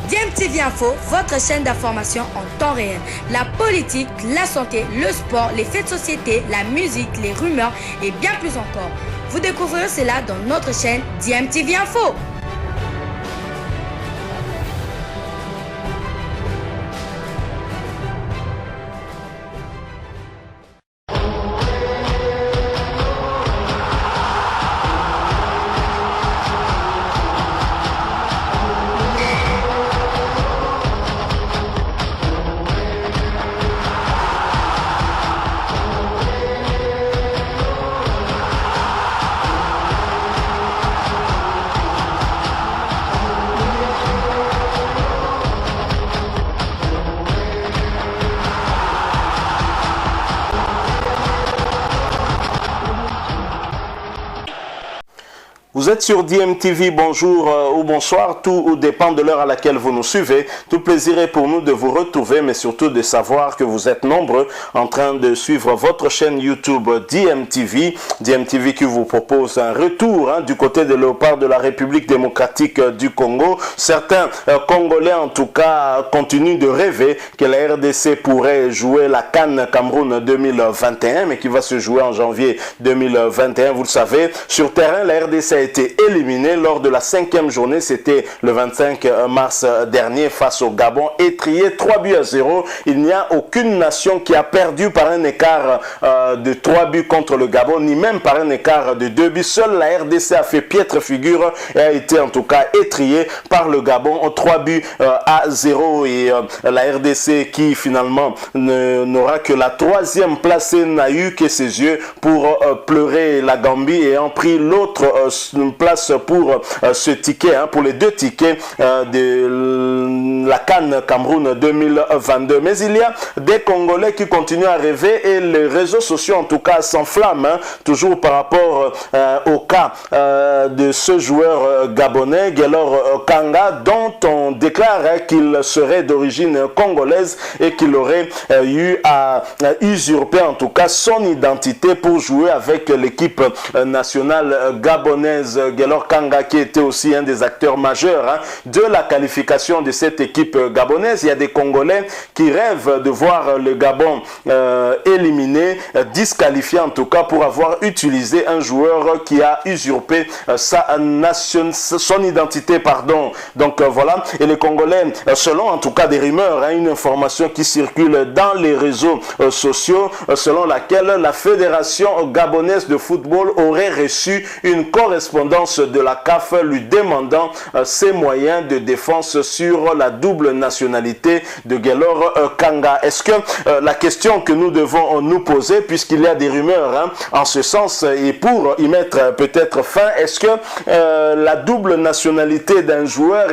DMTV Info, votre chaîne d'information en temps réel. La politique, la santé, le sport, les faits de société, la musique, les rumeurs et bien plus encore. Vous découvrirez cela dans notre chaîne DMTV Info. Vous êtes sur DMTV, bonjour ou bonsoir, tout dépend de l'heure à laquelle vous nous suivez. Tout plaisir est pour nous de vous retrouver, mais surtout de savoir que vous êtes nombreux en train de suivre votre chaîne YouTube DMTV. DMTV qui vous propose un retour du côté de Léopard de la République démocratique du Congo. Certains Congolais en tout cas continuent de rêver que la RDC pourrait jouer la CAN Cameroun 2021, mais qui va se jouer en janvier 2021. Vous le savez, sur terrain, la RDC a été éliminé lors de la 5e journée, c'était le 25 mars dernier face au Gabon, étrié 3-0. Il n'y a aucune nation qui a perdu par un écart de 3 buts contre le Gabon, ni même par un écart de 2 buts. Seule la RDC a fait piètre figure et a été en tout cas étriée par le Gabon 3-0. Et la RDC qui finalement n'aura que la 3e place n'a eu que ses yeux pour pleurer la Gambie ayant pris l'autre place pour ce ticket, pour les 2 tickets de la CAN Cameroun 2022. Mais il y a des Congolais qui continuent à rêver et les réseaux sociaux en tout cas s'enflamment, toujours par rapport au cas de ce joueur gabonais, Guelor Kanga, dont on déclare qu'il serait d'origine congolaise et qu'il aurait eu à usurper en tout cas son identité pour jouer avec l'équipe nationale gabonaise. Guelor Kanga qui était aussi un des acteurs majeurs de la qualification de cette équipe gabonaise. Il y a des Congolais qui rêvent de voir le Gabon éliminé, disqualifié en tout cas pour avoir utilisé un joueur qui a usurpé son identité, pardon. Donc voilà, et les Congolais, selon en tout cas des rumeurs, une information qui circule dans les réseaux sociaux, selon laquelle la Fédération gabonaise de football aurait reçu une correspondance de la CAF lui demandant ses moyens de défense sur la double nationalité de Guelor Kanga. Est-ce que la question que nous devons nous poser, puisqu'il y a des rumeurs en ce sens, et pour y mettre peut-être fin, est-ce que la double nationalité d'un joueur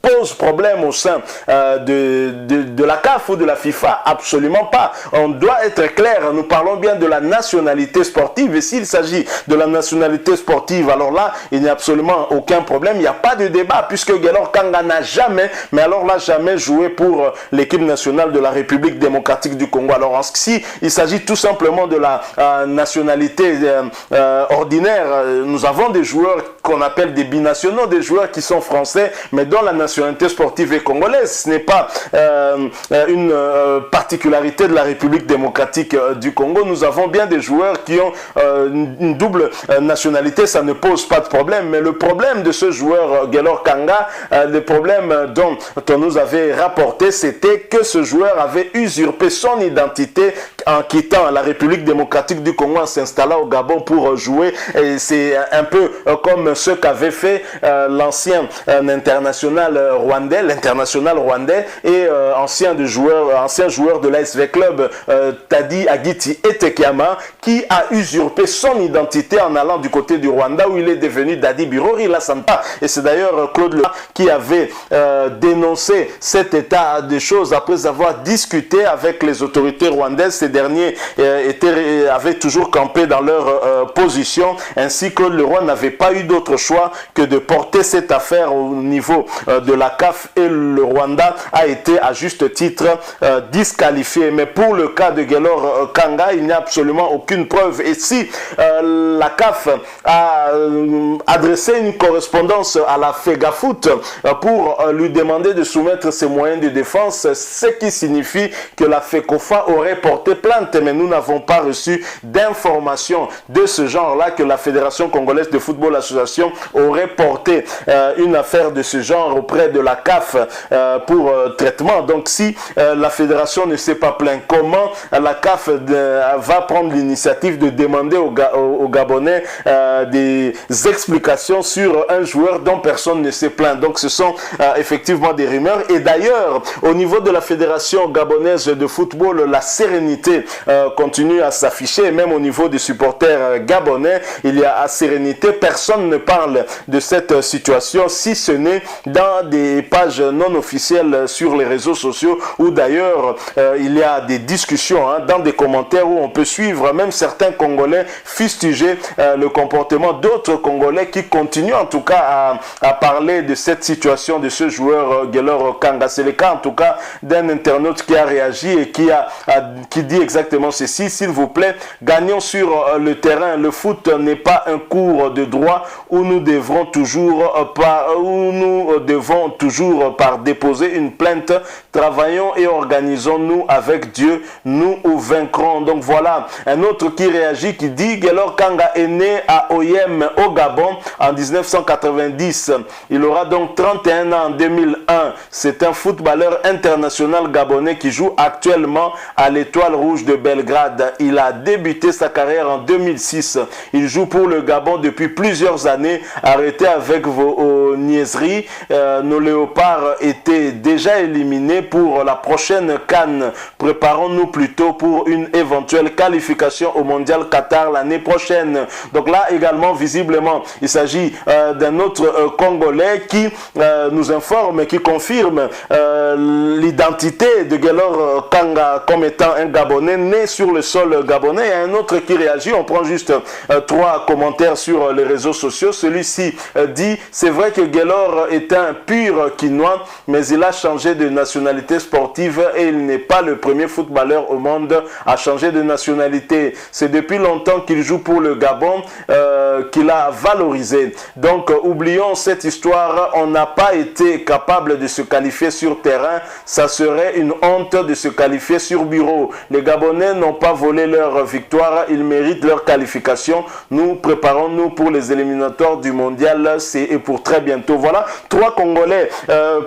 pose problème au sein de la CAF ou de la FIFA? Absolument pas. On doit être clair, nous parlons bien de la nationalité sportive, et s'il s'agit de la nationalité sportive, alors là, il n'y a absolument aucun problème, il n'y a pas de débat, puisque Guelor Kanga n'a jamais, mais alors là, jamais joué pour l'équipe nationale de la République démocratique du Congo. Alors si il s'agit tout simplement de la nationalité ordinaire, nous avons des joueurs qu'on appelle des binationaux, des joueurs qui sont français, mais dont la nationalité sportive est congolaise. Ce n'est pas une particularité de la République démocratique du Congo. Nous avons bien des joueurs qui ont une double nationalité, ça ne pose pas de problème. Mais le problème de ce joueur Guelor Kanga, le problème dont on nous avait rapporté, c'était que ce joueur avait usurpé son identité en quittant la République démocratique du Congo, en s'installant au Gabon pour jouer. Et c'est un peu comme ce qu'avait fait l'ancien international rwandais, l'international rwandais et ancien joueur de l'ASV Club, Tadi Agiti Etekiama, qui a usurpé son identité en allant du côté du Rwanda où il est devenu Dadi Birori Lassanta. Et c'est d'ailleurs Claude Le qui avait dénoncé cet état de choses après avoir discuté avec les autorités rwandaises. Ces derniers avaient toujours campé dans leur position. Ainsi, Claude Leroy n'avait pas eu d'autre choix que de porter cette affaire au niveau de de la CAF et le Rwanda a été à juste titre disqualifié. Mais pour le cas de Gaylor Kanga, il n'y a absolument aucune preuve. Et si la CAF a adressé une correspondance à la FEGAFOOT pour lui demander de soumettre ses moyens de défense, ce qui signifie que la FECOFA aurait porté plainte. Mais nous n'avons pas reçu d'informations de ce genre-là, que la Fédération Congolaise de Football Association aurait porté une affaire de ce genre auprès de la CAF pour traitement. Donc si la fédération ne s'est pas plainte, comment la CAF va prendre l'initiative de demander aux Gabonais des explications sur un joueur dont personne ne s'est plaint? Donc ce sont effectivement des rumeurs. Et d'ailleurs, au niveau de la Fédération gabonaise de football, la sérénité continue à s'afficher. Même au niveau des supporters gabonais, il y a sérénité. Personne ne parle de cette situation, si ce n'est dans des pages non officielles sur les réseaux sociaux, où d'ailleurs il y a des discussions dans des commentaires où on peut suivre même certains Congolais fustiger le comportement d'autres Congolais qui continuent en tout cas à parler de cette situation de ce joueur Gaylor Kanga. C'est le cas en tout cas d'un internaute qui a réagi et qui dit exactement ceci: s'il vous plaît, gagnons sur le terrain. Le foot n'est pas un cours de droit où nous devons toujours par déposer une plainte. Travaillons et organisons-nous avec Dieu, nous vaincrons. Donc voilà un autre qui réagit, qui dit: Gaylor Kanga est né à Oyem au Gabon en 1990. Il aura donc 31 ans en 2001. C'est un footballeur international gabonais qui joue actuellement à l'Étoile Rouge de Belgrade. Il a débuté sa carrière en 2006. Il joue pour le Gabon depuis plusieurs années. Arrêtez avec vos niaiseries. Nos léopards étaient déjà éliminés pour la prochaine CAN. Préparons-nous plutôt pour une éventuelle qualification au Mondial Qatar l'année prochaine. Donc là également, visiblement, il s'agit d'un autre Congolais qui nous informe, qui confirme l'identité de Gaylor Kanga comme étant un Gabonais né sur le sol gabonais. Il y a un autre qui réagit. On prend juste 3 commentaires sur les réseaux sociaux. Celui-ci dit: c'est vrai que Gaylor est un pur Quinois, mais il a changé de nationalité sportive et il n'est pas le premier footballeur au monde à changer de nationalité. C'est depuis longtemps qu'il joue pour le Gabon qu'il a valorisé. Donc oublions cette histoire. On n'a pas été capable de se qualifier sur terrain. Ça serait une honte de se qualifier sur bureau. Les Gabonais n'ont pas volé leur victoire. Ils méritent leur qualification. Nous préparons-nous pour les éliminatoires du mondial. Et pour très bientôt. Voilà 3 Congolais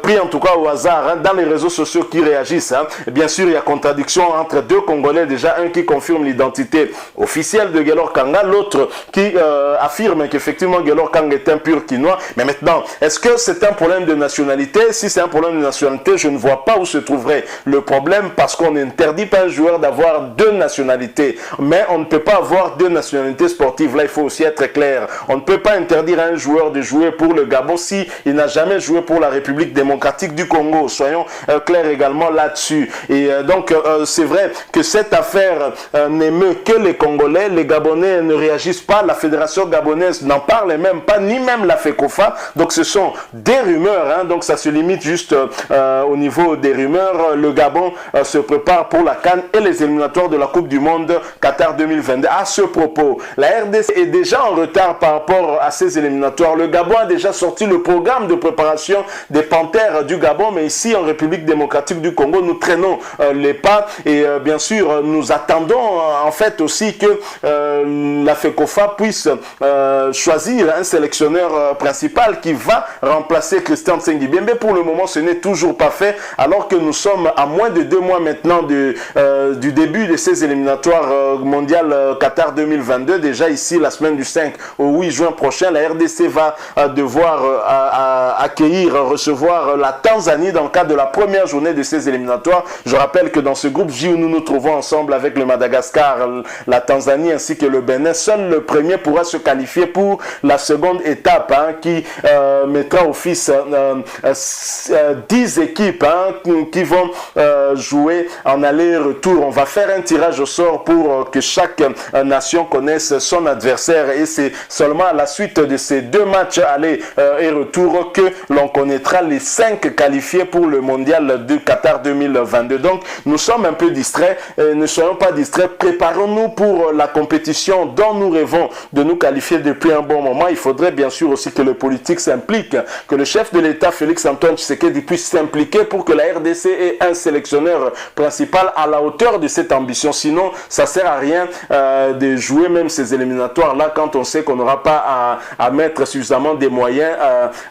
pris en tout cas au hasard dans les réseaux sociaux qui réagissent. Bien sûr, il y a contradiction entre 2 Congolais. Déjà, un qui confirme l'identité officielle de Gaylor Kanga, l'autre qui affirme qu'effectivement Gaylor Kanga est un pur Quinois. Mais maintenant, est-ce que c'est un problème de nationalité? Si c'est un problème de nationalité, je ne vois pas où se trouverait le problème, parce qu'on n'interdit pas un joueur d'avoir 2 nationalités. Mais on ne peut pas avoir 2 nationalités sportives. Là, il faut aussi être clair. On ne peut pas interdire à un joueur de jouer pour le Gabon si il n'a jamais joué pour la République démocratique du Congo. Soyons clairs également là-dessus. Et donc, c'est vrai que cette affaire n'émeut que les Congolais. Les Gabonais ne réagissent pas. La Fédération gabonaise n'en parle même pas, ni même la FECOFA. Donc, ce sont des rumeurs. Donc, ça se limite juste au niveau des rumeurs. Le Gabon se prépare pour la CAN et les éliminatoires de la Coupe du Monde Qatar 2022. À ce propos, la RDC est déjà en retard par rapport à ces éliminatoires. Le Gabon a déjà sorti le programme de préparation des Panthères du Gabon, mais ici en République démocratique du Congo, nous traînons les pas et bien sûr nous attendons en fait aussi que la FECOFA puisse choisir un sélectionneur principal qui va remplacer Christian Tsengibiembe. Pour le moment, ce n'est toujours pas fait, alors que nous sommes à moins de 2 mois maintenant du début de ces éliminatoires mondiales Qatar 2022. Déjà ici, la semaine du 5 au 8 juin prochain, la RDC va devoir recevoir la Tanzanie dans le cadre de la première journée de ces éliminatoires. Je rappelle que dans ce groupe J où nous nous trouvons ensemble avec le Madagascar, la Tanzanie ainsi que le Bénin, seul le premier pourra se qualifier pour la seconde étape qui mettra office 10 équipes qui vont jouer en aller-retour. On va faire un tirage au sort pour que chaque nation connaisse son adversaire et c'est seulement à la suite de ces 2 matchs aller et retour que l'on connaîtra les 5 qualifiés pour le mondial de Qatar 2022. Donc nous sommes un peu distraits, ne soyons pas distraits, préparons-nous pour la compétition dont nous rêvons de nous qualifier depuis un bon moment. Il faudrait bien sûr aussi que le politique s'implique, que le chef de l'État Félix Antoine Tshisekedi puisse s'impliquer pour que la RDC ait un sélectionneur principal à la hauteur de cette ambition. Sinon, ça sert à rien de jouer même ces éliminatoires-là quand on sait qu'on n'aura pas à mettre suffisamment des moyens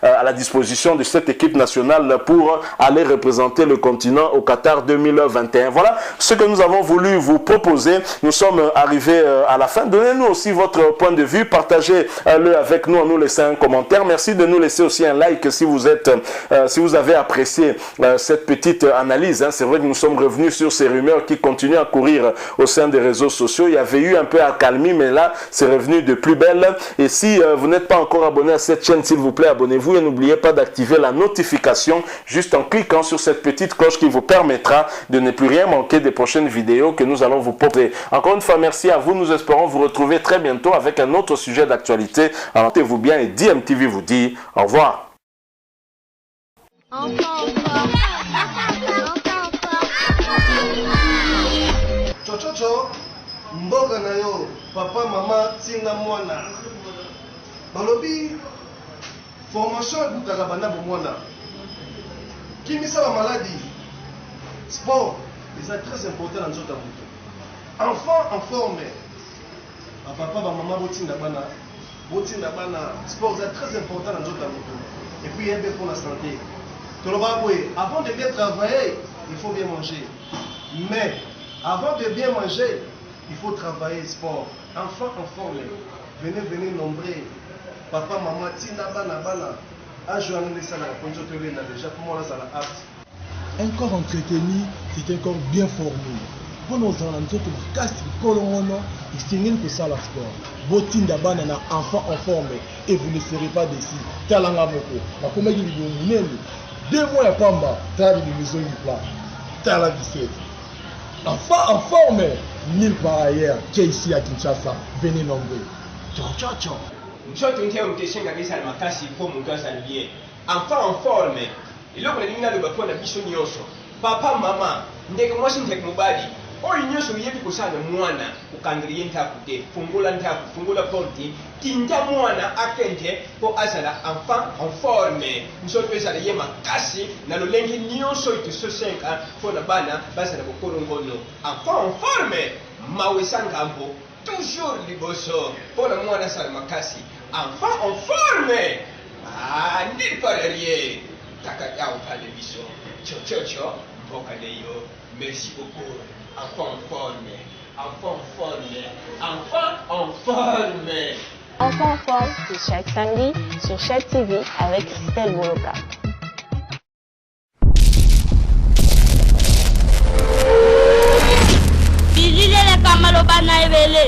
à la disposition de cette équipe nationale pour aller représenter le continent au Qatar 2021. Voilà ce que nous avons voulu vous proposer. Nous sommes arrivés à la fin. Donnez-nous aussi votre point de vue, partagez-le avec nous en nous laissant un commentaire. Merci de nous laisser aussi un like si vous avez apprécié cette petite analyse. C'est vrai que nous sommes revenus sur ces rumeurs qui continuent à courir au sein des réseaux sociaux. Il y avait eu un peu accalmie, mais là, c'est revenu de plus belle. Et si vous n'êtes pas encore abonné à cette chaîne, s'il vous plaît, abonnez-vous et n'oubliez pas d'activer la notification juste en cliquant sur cette petite cloche qui vous permettra de ne plus rien manquer des prochaines vidéos que nous allons vous proposer. Encore une fois, merci à vous. Nous espérons vous retrouver très bientôt avec un autre sujet d'actualité. Portez-vous bien et DMTV vous dit au revoir. Chochocho, mboga na yo, papa, mama, tinga mwana. Balobi, formation bukaka bana bomwana. Kimisa ba maladie. Sport, c'est très important dans notre vie. Enfant en forme. Papa, maman, botinda bana. Sport, c'est très important dans notre vie. Et puis, il y a bien pour la santé. Avant de bien travailler, il faut bien manger. Mais, avant de bien manger, il faut travailler sport. Enfant en forme, venez nombreux. Papa, maman, tina bana. Déjà, pour moi, ça la hâte. Un corps entretenu, c'est un corps bien formé. Pour nos enfants, nous casse le colono, il que ça la sport. Botinda bana na enfant en forme et vous ne serez pas déçus. Talanga moko. La comédie du monde. 2 mois à Pamba, t'as des maisons du plat. T'as la 17. Enfant en forme, nulle part ailleurs qu'ici à Kinshasa. Venez nombreux. Ciao. Enfant en forme, il y a le papa, maman, ndeke mwasi ndeke mubali. Oyo nyonso yebi kusana mwana ukandiriye ntakute fungula porti kinta mwana akente po azala enfant en forme nsoto ezala ye makasi na lolengi nyonso ituso 5 po na bana bazala bokolongono enfant en forme mawesa ngambo toujours liboso po na mwana sala makasi enfant en forme ndili palarie takayao pale biso chochocho mboka leyo. Merci beaucoup. Enfant en forme. Enfant en forme, c'est chaque samedi sur Chat TV avec Christelle Boloka. Bilile le kamalo bana ebele.